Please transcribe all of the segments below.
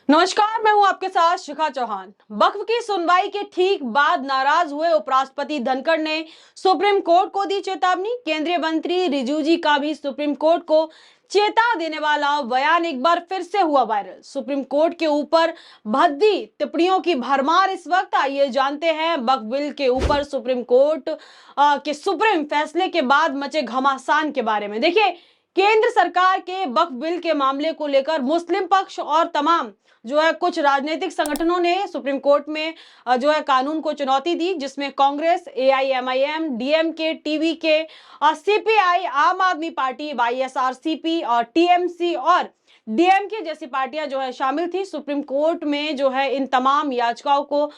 नमस्कार, मैं हूं आपके साथ शिखा चौहान। वक्फ की सुनवाई के ठीक बाद नाराज हुए उपराष्ट्रपति धनखड़ ने सुप्रीम कोर्ट को दी चेतावनी। केंद्रीय मंत्री रिजिजू का भी सुप्रीम कोर्ट को चेता देने वाला बयान एक बार फिर से हुआ वायरल। सुप्रीम कोर्ट के ऊपर भद्दी टिप्पणियों की भरमार इस वक्त। आइए जानते हैं वक्फ बिल के ऊपर सुप्रीम कोर्ट के सुप्रीम फैसले के बाद मचे घमासान के बारे में। देखिए, केंद्र सरकार के वक्फ बिल के मामले को लेकर मुस्लिम पक्ष और तमाम कुछ राजनीतिक संगठनों ने सुप्रीम कोर्ट में कानून को चुनौती दी, जिसमें Congress, AIMIM, DMK, TVK, CPI, आम आदमी पार्टी, वाईएसआरसीपी और टीएमसी और डीएमके जैसी पार्टियां शामिल थी। सुप्रीम कोर्ट में इन तमाम याचिकाओं को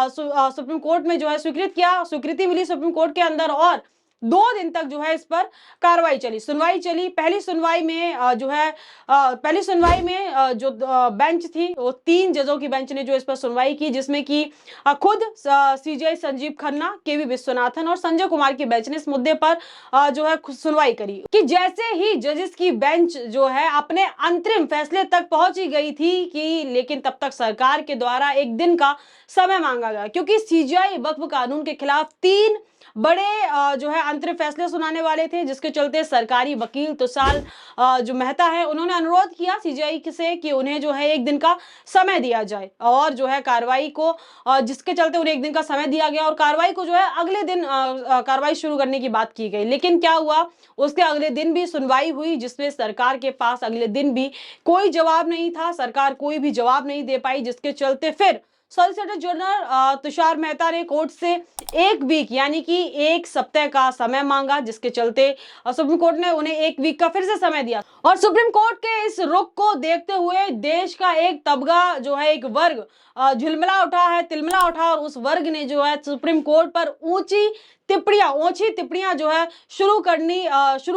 सुप्रीम कोर्ट में स्वीकृति मिली सुप्रीम कोर्ट के अंदर, और 2 दिन तक इस पर कार्रवाई चली, सुनवाई चली। पहली सुनवाई में बेंच थी, वो 3 जजों की बेंच ने इस पर सुनवाई की, जिसमें कि खुद सीजेआई संजीव खन्ना, केवी विश्वनाथन और संजय कुमार की बेंच ने इस मुद्दे पर सुनवाई करी कि जैसे ही जजेस की बेंच अपने अंतरिम फैसले तक पहुंची गई थी कि लेकिन तब तक सरकार के द्वारा 1 दिन का समय मांगा गया, क्योंकि सीजेआई वक्फ कानून के खिलाफ 3 बड़े अंतरिम फैसले सुनाने वाले थे, जिसके चलते सरकारी वकील तुषार मेहता है, उन्होंने अनुरोध किया सीजेआई से कि उन्हें 1 दिन का समय दिया जाए, और कार्रवाई को जिसके चलते उन्हें 1 दिन का समय दिया गया और कार्रवाई को अगले दिन कार्रवाई शुरू करने की बात की गई। लेकिन क्या हुआ, उसके अगले दिन भी सुनवाई हुई, जिसमें सरकार के पास अगले दिन भी कोई जवाब नहीं था, सरकार कोई भी जवाब नहीं दे पाई, जिसके चलते फिर सॉलिसिटर जनरल तुषार मेहता ने कोर्ट से 1 वीक यानी कि 1 सप्ताह का समय मांगा, जिसके चलते सुप्रीम कोर्ट ने उन्हें 1 वीक का फिर से समय दिया। और सुप्रीम कोर्ट के इस रुख को देखते हुए देश का एक तबका एक वर्ग झिलमिला उठा है, तिलमिला उठा, और उस वर्ग ने सुप्रीम कोर्ट पर ऊंची तिप्पणियां शुरू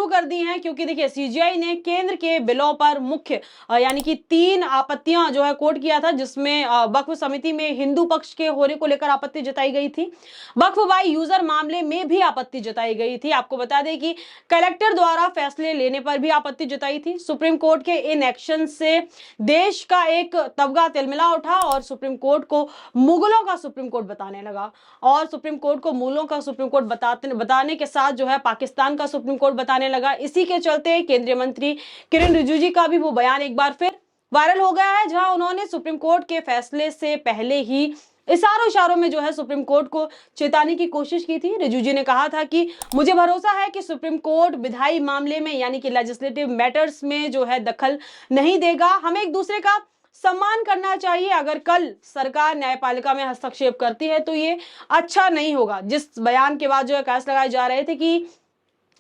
कर दी हैं। क्योंकि देखिए, सीजीआई ने केंद्र के बिलों पर मुख्य यानी कि 3 आपत्तियां कोर्ट किया था, जिसमें वक्फ समिति में हिंदू पक्ष के होने को लेकर आपत्ति जताई गई थी, वक्फ बाय यूजर मामले में भी आपत्ति जताई गई थी। आपको बता दें कि कलेक्टर द्वारा फैसले लेने पर भी आपत्ति जताई थी। सुप्रीम कोर्ट के इन एक्शन से देश का एक तबका तिलमिला उठा और सुप्रीम कोर्ट को मुगलों का सुप्रीम कोर्ट बताने लगा, और सुप्रीम कोर्ट को मुगलों का सुप्रीम कोर्ट बताने के साथ पाकिस्तान का सुप्रीम कोर्ट बताने लगा। इसी के चलते केंद्रीय मंत्री किरण रिजिजू का भी वो बयान एक बार फिर वायरल हो गया है, जहां उन्होंने सुप्रीम कोर्ट के फैसले से पहले ही इशारों में सुप्रीम कोर्ट को चेताने की कोशिश की थी। रिजिजू ने कहा था कि मुझे भरोसा है कि सुप्रीम कोर्ट विधायी मामले में यानी कि लेजिस्लेटिव मैटर्स में दखल नहीं देगा। हमें एक दूसरे का सम्मान करना चाहिए। अगर कल सरकार न्यायपालिका में हस्तक्षेप करती है तो ये अच्छा नहीं होगा। जिस बयान के बाद कयास लगाए जा रहे थे कि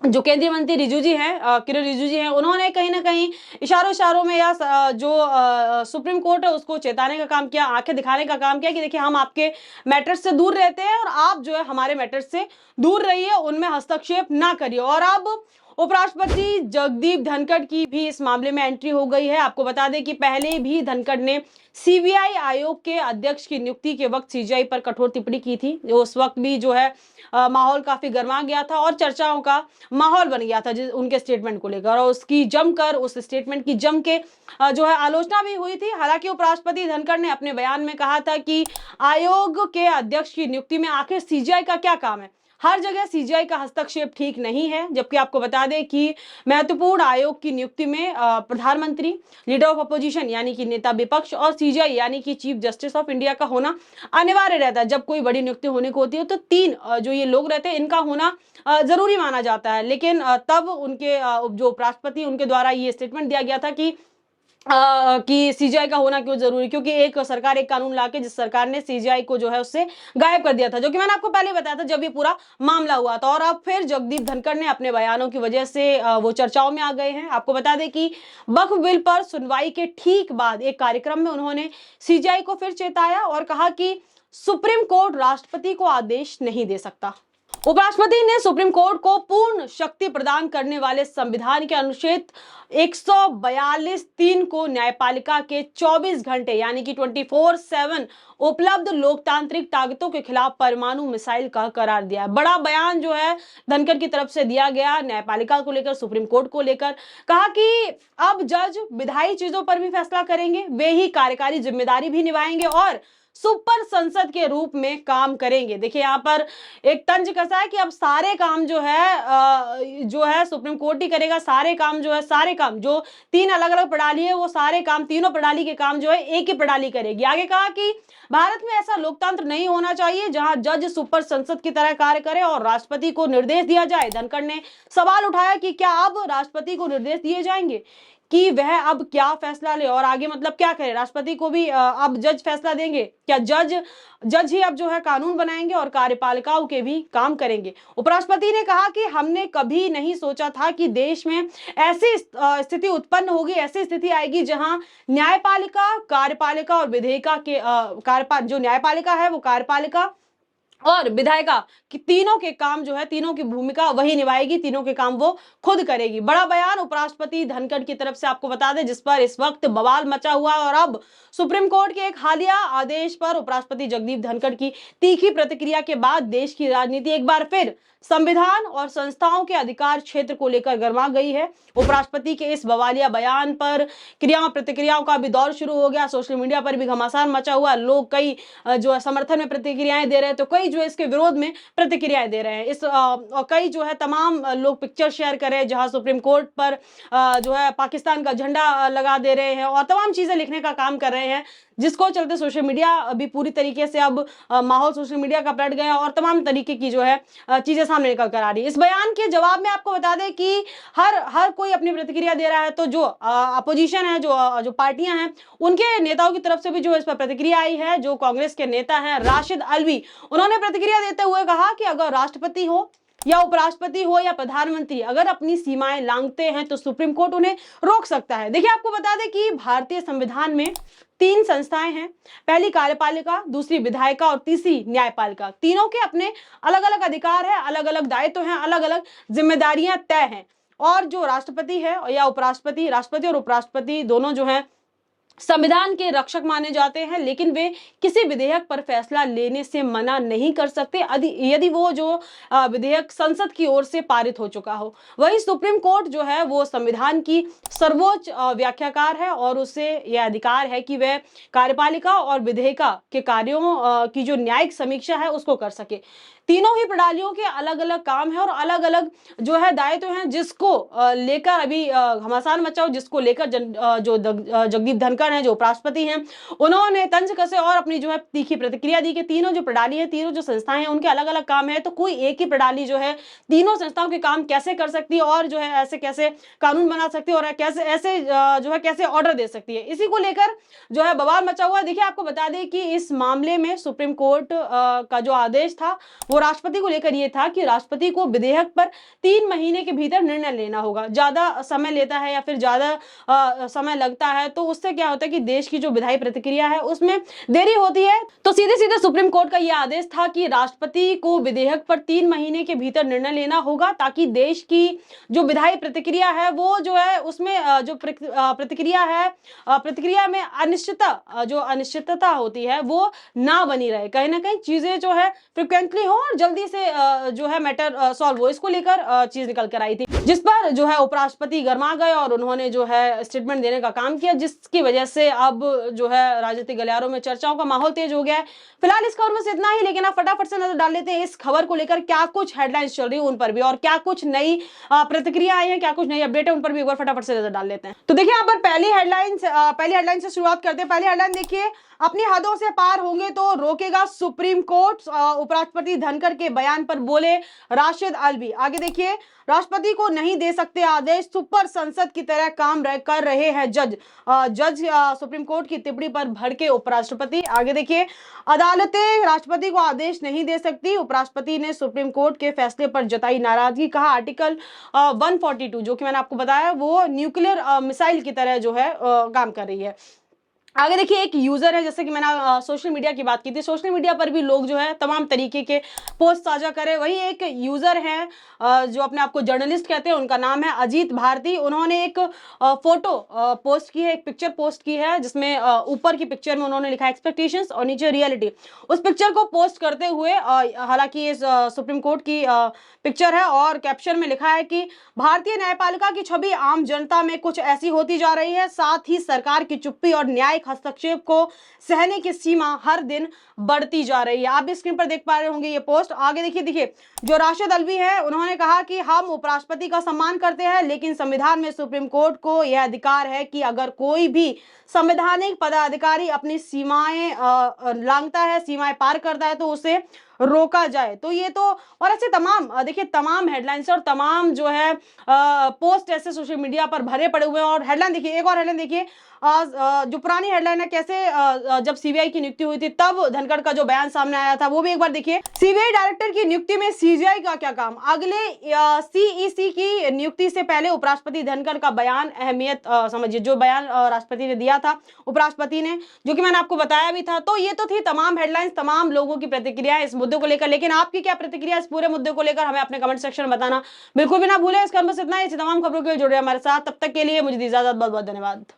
जो केंद्रीय मंत्री रिजिजू हैं, किरण रिजिजू हैं, उन्होंने कहीं ना कहीं इशारों में या सुप्रीम कोर्ट है उसको चेताने का काम किया, आंखें दिखाने का काम किया कि देखिए, हम आपके मैटर्स से दूर रहते हैं और आप हमारे मैटर्स से दूर रहिए, उनमें हस्तक्षेप ना करिए। और अब उपराष्ट्रपति जगदीप धनखड़ की भी इस मामले में एंट्री हो गई है। आपको बता दें कि पहले भी धनखड़ ने सीबीआई आयोग के अध्यक्ष की नियुक्ति के वक्त सीजीआई पर कठोर टिप्पणी की थी। उस वक्त भी माहौल काफी गर्मा गया था और चर्चाओं का माहौल बन गया था उनके स्टेटमेंट को लेकर, और उस स्टेटमेंट की जम के आलोचना भी हुई थी। हालांकि उपराष्ट्रपति धनखड़ ने अपने बयान में कहा था कि आयोग के अध्यक्ष की नियुक्ति में आखिर सीजीआई का क्या काम है, हर जगह सीजीआई का हस्तक्षेप ठीक नहीं है। जबकि आपको बता दें कि महत्वपूर्ण आयोग की नियुक्ति में प्रधानमंत्री, लीडर ऑफ अपोजिशन यानी कि नेता विपक्ष, और सीजीआई यानी कि चीफ जस्टिस ऑफ इंडिया का होना अनिवार्य रहता है। जब कोई बड़ी नियुक्ति होने को होती है तो 3 ये लोग रहते हैं, इनका होना जरूरी माना जाता है। लेकिन तब उनके जो उपराष्ट्रपति, उनके द्वारा ये स्टेटमेंट दिया गया था कि सीजीआई का होना क्यों जरूरी, क्योंकि एक सरकार एक कानून लाके जिस सरकार ने सीजीआई को उससे गायब कर दिया था, जो कि मैंने आपको पहले बताया था जब ये पूरा मामला हुआ था। और अब फिर जगदीप धनखड़ ने अपने बयानों की वजह से वो चर्चाओं में आ गए हैं। आपको बता दें कि वक्फ बिल पर सुनवाई के ठीक बाद एक कार्यक्रम में उन्होंने सीजीआई को फिर चेताया और कहा कि सुप्रीम कोर्ट राष्ट्रपति को आदेश नहीं दे सकता। उपराष्ट्रपति ने सुप्रीम कोर्ट को पूर्ण शक्ति प्रदान करने वाले संविधान के अनुच्छेद 142(3) को न्यायपालिका के 24 घंटे यानी कि 24/7 उपलब्ध लोकतांत्रिक ताकतों के खिलाफ परमाणु मिसाइल का करार दिया। बड़ा बयान जो है धनखड़ की तरफ से दिया गया न्यायपालिका को लेकर, सुप्रीम कोर्ट को लेकर। कहा कि अब जज विधायी चीजों पर भी फैसला करेंगे, वे ही कार्यकारी जिम्मेदारी भी निभाएंगे और सुपर संसद के रूप में काम करेंगे। देखिए यहाँ पर एक तंज कसा है कि अब सारे काम जो है सुप्रीम कोर्ट ही करेगा। सारे काम जो 3 अलग अलग प्रणाली है वो सारे काम, तीनों प्रणाली के काम जो है एक ही प्रणाली करेगी। आगे कहा कि भारत में ऐसा लोकतंत्र नहीं होना चाहिए जहां जज सुपर संसद की तरह कार्य करे और राष्ट्रपति को निर्देश दिया जाए। धनखड़ ने सवाल उठाया कि क्या अब राष्ट्रपति को निर्देश दिए जाएंगे कि वह अब क्या फैसला ले और आगे मतलब क्या करे। राष्ट्रपति को भी अब जज फैसला देंगे, क्या जज ही अब जो है कानून बनाएंगे और कार्यपालिकाओं के भी काम करेंगे। उपराष्ट्रपति ने कहा कि हमने कभी नहीं सोचा था कि देश में ऐसी स्थिति उत्पन्न होगी, ऐसी स्थिति आएगी जहां न्यायपालिका, कार्यपालिका और विधेयिका के जो न्यायपालिका है वो कार्यपालिका और विधायिका कि तीनों के काम जो है, तीनों की भूमिका वही निभाएगी, तीनों के काम वो खुद करेगी। बड़ा बयान उपराष्ट्रपति धनखड़ की तरफ से आपको बता दें, जिस पर इस वक्त बवाल मचा हुआ है। और अब सुप्रीम कोर्ट के एक हालिया आदेश पर उपराष्ट्रपति जगदीप धनखड़ की तीखी प्रतिक्रिया के बाद देश की राजनीति एक बार फिर संविधान और संस्थाओं के अधिकार क्षेत्र को लेकर गर्मा गई है। उपराष्ट्रपति के इस बवालिया बयान पर क्रियाओं प्रतिक्रियाओं का भी दौर शुरू हो गया। सोशल मीडिया पर भी घमासान मचा हुआ, लोग कई जो है समर्थन में प्रतिक्रियाएं दे रहे हैं तो कई जो है इसके विरोध में प्रतिक्रियाएं दे रहे हैं। और कई जो है तमाम लोग पिक्चर शेयर कर रहे हैं जहां सुप्रीम कोर्ट पर जो है पाकिस्तान का झंडा लगा दे रहे हैं और तमाम चीजें लिखने का काम कर रहे हैं, जिसको चलते सोशल मीडिया अभी पूरी तरीके से अब माहौल सोशल मीडिया का पलट गया और तमाम तरीके की जो है चीजें सामने निकल कर आ रही है। इस बयान के जवाब में आपको बता दें कि हर कोई अपनी प्रतिक्रिया दे रहा है, तो जो अपोजिशन है, जो पार्टियां हैं, उनके नेताओं की तरफ से भी जो इस पर प्रतिक्रिया आई है। जो कांग्रेस के नेता हैं राशिद अल्वी, उन्होंने प्रतिक्रिया देते हुए कहा कि अगर राष्ट्रपति हो या उपराष्ट्रपति हो या प्रधानमंत्री अगर अपनी सीमाएं लांघते हैं तो सुप्रीम कोर्ट उन्हें रोक सकता है। देखिए आपको बता दें कि भारतीय संविधान में 3 संस्थाएं हैं, पहली कार्यपालिका, दूसरी विधायिका और तीसरी न्यायपालिका। तीनों के अपने अलग अलग अधिकार है, अलग अलग दायित्व हैं, अलग अलग जिम्मेदारियां तय हैं। और जो राष्ट्रपति है या उपराष्ट्रपति, राष्ट्रपति और उपराष्ट्रपति दोनों जो है संविधान के रक्षक माने जाते हैं, लेकिन वे किसी विधेयक पर फैसला लेने से मना नहीं कर सकते यदि वो जो विधेयक संसद की ओर से पारित हो चुका हो। वही सुप्रीम कोर्ट जो है वो संविधान की सर्वोच्च व्याख्याकार है और उसे यह अधिकार है कि वह कार्यपालिका और विधेयिका के कार्यों की जो न्यायिक समीक्षा है उसको कर सके। तीनों ही प्रणालियों के अलग अलग काम है और अलग अलग जो है दायित्व हैं, जिसको लेकर अभी घमासान मचा हो, जिसको लेकर जो जगदीप धनखड़ हैं जो उपराष्ट्रपति हैं, उन्होंने तंज कसे और अपनी जो है तीखी प्रतिक्रिया दी कि तीनों जो प्रणाली है, तीनों जो संस्थाएं हैं, उनके अलग अलग काम है, तो कोई एक ही प्रणाली जो है तीनों संस्थाओं के काम कैसे कर सकती है और जो है ऐसे कैसे कानून बना सकती है और कैसे ऐसे जो है कैसे ऑर्डर दे सकती है। इसी को लेकर जो है बवाल मचा हुआ है। देखिए आपको बता दें कि इस मामले में सुप्रीम कोर्ट का जो आदेश था वो राष्ट्रपति को लेकर ये था कि राष्ट्रपति को विधेयक पर 3 महीने के भीतर निर्णय लेना होगा। ज्यादा समय लेता है या फिर ज्यादा समय लगता है तो उससे क्या होता है कि देश की जो विधायी प्रतिक्रिया है उसमें देरी होती है। तो सीधे सीधे सुप्रीम कोर्ट का यह आदेश था कि राष्ट्रपति को विधेयक पर 3 महीने के भीतर निर्णय लेना होगा, ताकि देश की जो विधायी प्रतिक्रिया है वो जो है उसमें जो प्रतिक्रिया में अनिश्चितता होती है वो ना बनी रहे। कहीं ना कहीं चीजें जो है फ्रिक्वेंटली हो और जल्दी से जो है मैटर सॉल्व हो, इसको लेकर चीज निकल कर आई थी, जिस पर जो है उपराष्ट्रपति गर्मा गए और उन्होंने जो है स्टेटमेंट देने का काम किया, जिसकी वजह से अब जो है राजनीतिक गलियारों में चर्चाओं का माहौल तेज हो गया है। फिलहाल इस खबर में से इतना ही, लेकिन आप फटाफट से नजर डाल लेते हैं इस खबर को लेकर क्या कुछ हेडलाइंस चल रही है उन पर भी और क्या कुछ नई प्रतिक्रिया आई है, क्या कुछ नई अपडेट है, उन पर भी एक बार फटाफट से नजर डाल लेते हैं। तो देखिए यहाँ पर पहली हेडलाइन से शुरुआत करते हैं। पहली हेडलाइन देखिए, अपनी हदों से पार होंगे तो रोकेगा सुप्रीम कोर्ट, उपराष्ट्रपति धनखड़ के बयान पर बोले राशिद अल्वी। आगे देखिए, राष्ट्रपति को नहीं दे सकते आदेश, सुपर संसद की तरह काम कर रहे हैं जज। सुप्रीम कोर्ट की टिप्पणी पर भड़के उपराष्ट्रपति। आगे देखिए, अदालतें राष्ट्रपति को आदेश नहीं दे सकती, उपराष्ट्रपति ने सुप्रीम कोर्ट के फैसले पर जताई नाराजगी। कहा आर्टिकल 142 जो कि मैंने आपको बताया वो न्यूक्लियर मिसाइल की तरह जो है काम कर रही है। आगे देखिए एक यूजर है, जैसे कि मैंने सोशल मीडिया की बात की थी, सोशल मीडिया पर भी लोग जो है तमाम तरीके के पोस्ट साझा करें। वही एक यूजर है जो अपने आप को जर्नलिस्ट कहते हैं, उनका नाम है अजीत भारती। उन्होंने एक फोटो पोस्ट की है, एक पिक्चर पोस्ट की है, जिसमें ऊपर की पिक्चर में उन्होंने लिखा एक्सपेक्टेशंस और नीचे रियलिटी। उस पिक्चर को पोस्ट करते हुए हालांकि इस सुप्रीम कोर्ट की पिक्चर है और कैप्शन में लिखा है कि भारतीय न्यायपालिका की छवि आम जनता में कुछ ऐसी होती जा रही है, साथ ही सरकार की चुप्पी और न्यायिक हस्तक्षेप को सहने की सीमा हर दिन बढ़ती जा रही है। आप भी स्क्रीन पर देख पा रहे होंगे ये पोस्ट। आगे देखिए, देखिए जो राशिद अल्वी है उन्होंने कहा कि हम उपराष्ट्रपति का सम्मान करते हैं, लेकिन संविधान में सुप्रीम कोर्ट को यह अधिकार है कि अगर कोई भी संवैधानिक पदाधिकारी अपनी सीमाएं लांघता है, सीमाएं पार करता है, तो उसे रोका जाए। तो ये तो, और ऐसे तमाम देखिए तमाम हेडलाइंस और तमाम जो है पोस्ट ऐसे सोशल मीडिया पर भरे पड़े हुए हैं। और हेडलाइन देखिए, एक और हेडलाइन देखिए, जो पुरानी हेडलाइन है, कैसे जब सीबीआई की नियुक्ति हुई थी तब धनखड़ का जो बयान सामने आया था, वो भी एक बार देखिए। सीबीआई डायरेक्टर की नियुक्ति में सीजीआई का क्या काम, अगले सीईसी की नियुक्ति से पहले उपराष्ट्रपति धनखड़ का बयान, अहमियत समझिए, जो बयान राष्ट्रपति ने दिया था, उपराष्ट्रपति ने, जो कि मैंने आपको बताया भी था। तो ये तो थी तमाम हेडलाइंस, तमाम लोगों की प्रतिक्रिया इस मुद्दे को लेकर। लेकिन आपकी क्या प्रतिक्रिया इस पूरे मुद्दे को लेकर, हमें अपने कमेंट सेक्शन में बताना बिल्कुल भी ना भूलें। इसका बस इतना ही, तमाम खबरों के लिए जुड़े हमारे साथ। तब तक के लिए मुझे दी इजाजत, बहुत बहुत धन्यवाद।